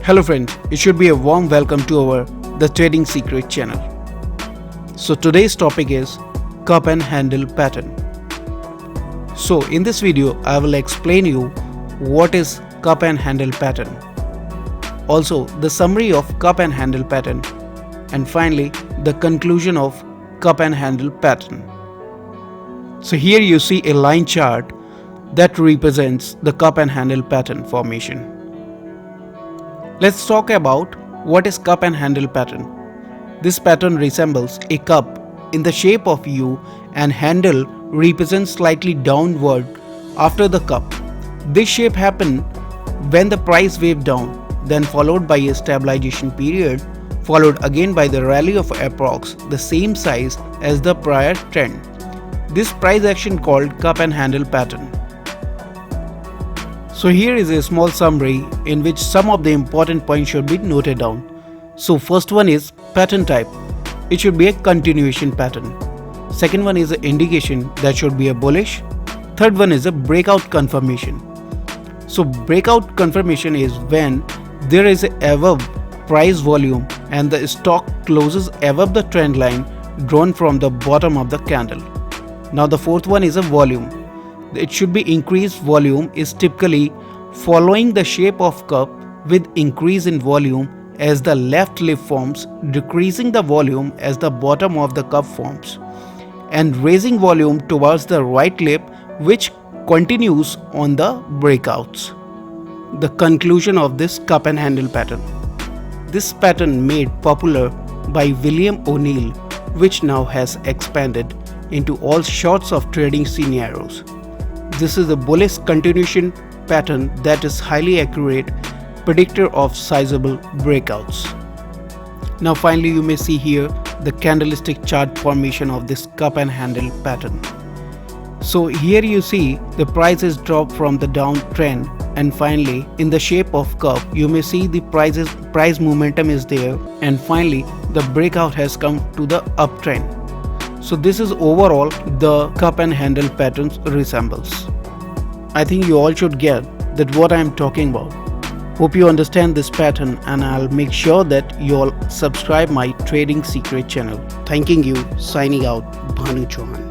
Hello friends, it should be a warm welcome to our The Trading Secret channel. So today's topic is cup and handle pattern. So in this video I will explain you what is cup and handle pattern, also the summary of cup and handle pattern, and finally the conclusion of cup and handle pattern. So here you see a line chart that represents the cup and handle pattern formation. Let's talk about what is cup and handle pattern. This pattern resembles a cup in the shape of U and handle represents slightly downward after the cup. This shape happens when the price wave down, then followed by a stabilization period, followed again by the rally of approx the same size as the prior trend. This price action called cup and handle pattern. So here is a small summary in which some of the important points should be noted down. So first one is pattern type. It should be a continuation pattern. Second one is an indication that should be a bullish. Third one is a breakout confirmation. So breakout confirmation is when there is a above price volume and the stock closes above the trend line drawn from the bottom of the candle. Now the fourth one is a volume. It should be increased volume is typically following the shape of cup with increase in volume as the left lip forms, decreasing the volume as the bottom of the cup forms, and raising volume towards the right lip which continues on the breakouts. The conclusion of this cup and handle pattern. This pattern made popular by William O'Neill, which now has expanded into all sorts of trading scenarios. This is a bullish continuation pattern that is highly accurate predictor of sizable breakouts. Now finally you may see here the candlestick chart formation of this cup and handle pattern. So here you see the prices drop from the downtrend, and finally in the shape of cup you may see the price momentum is there, and finally the breakout has come to the uptrend. So this is overall the cup and handle patterns resembles. I think you all should get that what I am talking about. Hope you understand this pattern, and I'll make sure that you all subscribe my Trading Secret channel. Thanking you, signing out, Bhanu Chauhan.